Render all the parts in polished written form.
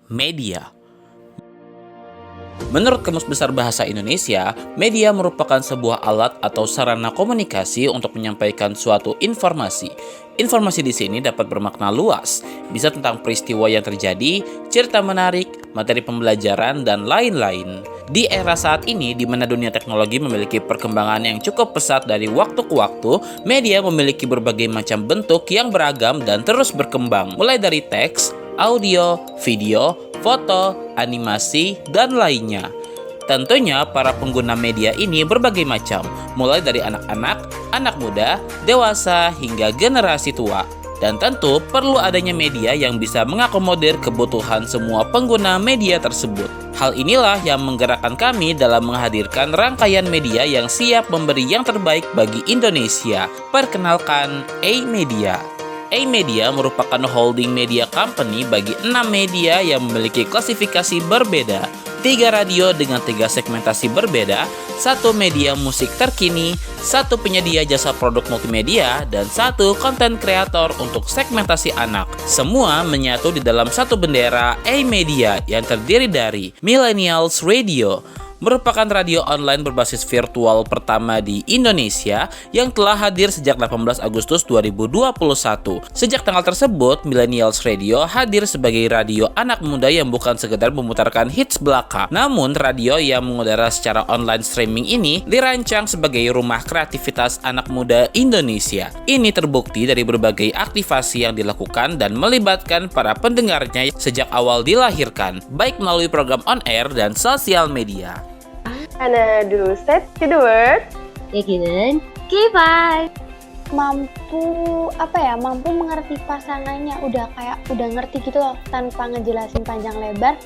Media. Menurut Kamus Besar Bahasa Indonesia, media merupakan sebuah alat atau sarana komunikasi untuk menyampaikan suatu informasi. Informasi di sini dapat bermakna luas, bisa tentang peristiwa yang terjadi, cerita menarik, materi pembelajaran, dan lain-lain. Di era saat ini, di mana dunia teknologi memiliki perkembangan yang cukup pesat dari waktu ke waktu, media memiliki berbagai macam bentuk yang beragam dan terus berkembang, mulai dari teks, audio, video, foto, animasi, dan lainnya. Tentunya para pengguna media ini berbagai macam, mulai dari anak-anak, anak muda, dewasa, hingga generasi tua. Dan tentu perlu adanya media yang bisa mengakomodir kebutuhan semua pengguna media tersebut. Hal inilah yang menggerakkan kami dalam menghadirkan rangkaian media yang siap memberi yang terbaik bagi Indonesia. Perkenalkan, A-Media. A-Media merupakan holding media company bagi 6 media yang memiliki klasifikasi berbeda, 3 radio dengan 3 segmentasi berbeda, 1 media musik terkini, 1 penyedia jasa produk multimedia, dan 1 konten kreator untuk segmentasi anak. Semua menyatu di dalam satu bendera A-Media yang terdiri dari Millennials Radio, merupakan radio online berbasis virtual pertama di Indonesia yang telah hadir sejak 18 Agustus 2021. Sejak tanggal tersebut, Millennials Radio hadir sebagai radio anak muda yang bukan sekedar memutarkan hits belaka. Namun, radio yang mengudara secara online streaming ini dirancang sebagai rumah kreativitas anak muda Indonesia. Ini terbukti dari berbagai aktivasi yang dilakukan dan melibatkan para pendengarnya sejak awal dilahirkan, baik melalui program on air dan sosial media. Ana do set to the word. Yakinan, K5. Mampu mengerti pasangannya, udah ngerti gitu loh tanpa ngejelasin panjang lebar.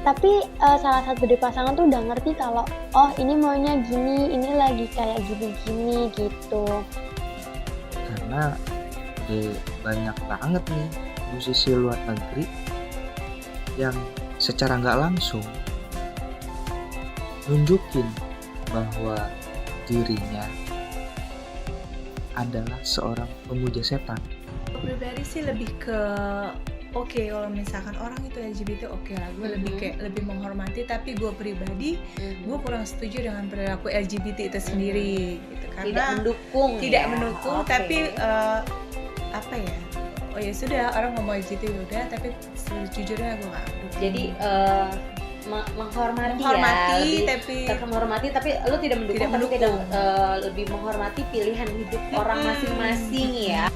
Tapi salah satu dari pasangan tuh udah ngerti kalau ini maunya gini, ini lagi kayak gini-gini gitu. Karena banyak banget nih musisi luar negeri yang secara nggak langsung nunjukin bahwa dirinya adalah seorang pemuja setan. Pribadi sih lebih ke kalau misalkan orang itu LGBT lah, gue lebih menghormati, tapi gue pribadi gue kurang setuju dengan perilaku LGBT itu sendiri gitu, karena tidak mendukung tapi ya sudah, orang ngomong LGBT udah, tapi sejujurnya gue nggak mendukung. Jadi menghormati tapi lu tidak mendukung, tapi lebih menghormati pilihan hidup orang masing-masing ya.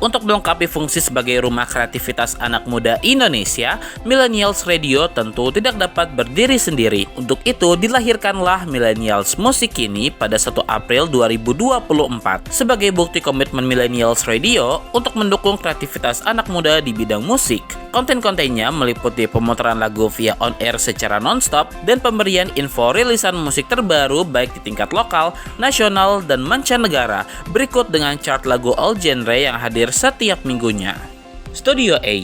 Untuk melengkapi fungsi sebagai rumah kreativitas anak muda Indonesia, Millennials Radio tentu tidak dapat berdiri sendiri. Untuk itu, dilahirkanlah Millennials Musik Kini pada 1 April 2024 sebagai bukti komitmen Millennials Radio untuk mendukung kreativitas anak muda di bidang musik. Konten-kontennya meliputi pemutaran lagu via on-air secara non-stop dan pemberian info rilisan musik terbaru baik di tingkat lokal, nasional, dan mancanegara. Berikut dengan chart lagu all genre yang hadir setiap minggunya. Studio A,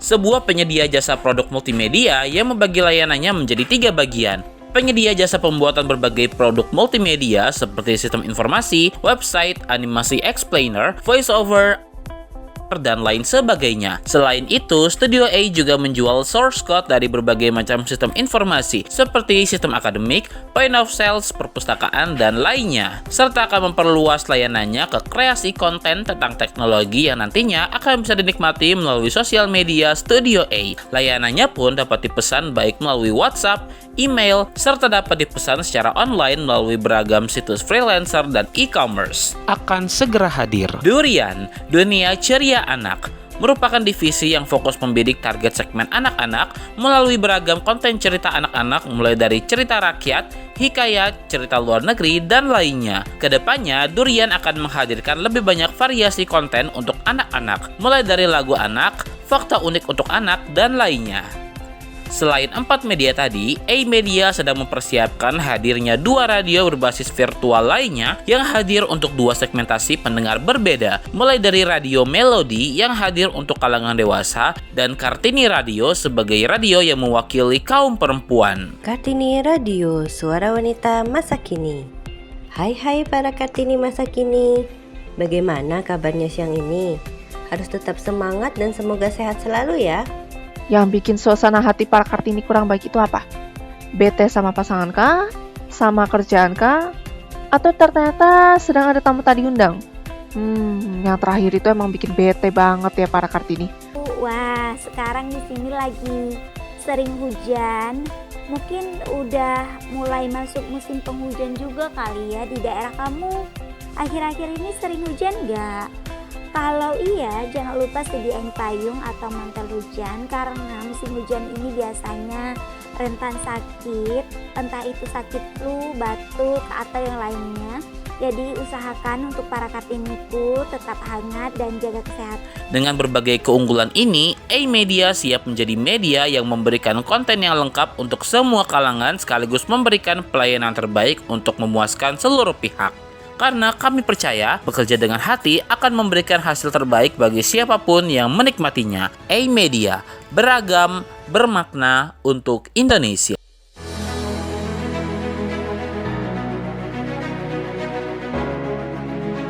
sebuah penyedia jasa produk multimedia yang membagi layanannya menjadi 3 bagian. Penyedia jasa pembuatan berbagai produk multimedia seperti sistem informasi, website, animasi explainer, voiceover, dan lain sebagainya. Selain itu, Studio A juga menjual source code dari berbagai macam sistem informasi seperti sistem akademik, point of sales, perpustakaan, dan lainnya, serta akan memperluas layanannya ke kreasi konten tentang teknologi yang nantinya akan bisa dinikmati melalui sosial media Studio A. Layanannya pun dapat dipesan baik melalui WhatsApp, email, serta dapat dipesan secara online melalui beragam situs freelancer dan e-commerce. Akan segera hadir. Durian, Dunia Ceria Anak, merupakan divisi yang fokus membidik target segmen anak-anak melalui beragam konten cerita anak-anak mulai dari cerita rakyat, hikayat, cerita luar negeri, dan lainnya. Kedepannya, Durian akan menghadirkan lebih banyak variasi konten untuk anak-anak, mulai dari lagu anak, fakta unik untuk anak, dan lainnya. Selain 4 media tadi, A-Media sedang mempersiapkan hadirnya 2 radio berbasis virtual lainnya yang hadir untuk 2 segmentasi pendengar berbeda, mulai dari Radio Melody yang hadir untuk kalangan dewasa dan Kartini Radio sebagai radio yang mewakili kaum perempuan. Kartini Radio, suara wanita masa kini. Hai para Kartini masa kini. Bagaimana kabarnya siang ini? Harus tetap semangat dan semoga sehat selalu ya. Yang bikin suasana hati para Kartini kurang baik itu apa? Bete sama pasangan kah? Sama kerjaan kah? Atau ternyata sedang ada tamu tadi undang? Yang terakhir itu emang bikin bete banget ya para Kartini. Wah, sekarang di sini lagi sering hujan. Mungkin udah mulai masuk musim penghujan juga kali ya di daerah kamu. Akhir-akhir ini sering hujan nggak? Kalau iya, jangan lupa sediain payung atau mantel hujan karena musim hujan ini biasanya rentan sakit, entah itu sakit flu, batuk, atau yang lainnya. Jadi usahakan untuk para Kartiniku tetap hangat dan jaga kesehatan. Dengan berbagai keunggulan ini, A-Media siap menjadi media yang memberikan konten yang lengkap untuk semua kalangan sekaligus memberikan pelayanan terbaik untuk memuaskan seluruh pihak. Karena kami percaya bekerja dengan hati akan memberikan hasil terbaik bagi siapapun yang menikmatinya. A-Media, beragam, bermakna untuk Indonesia.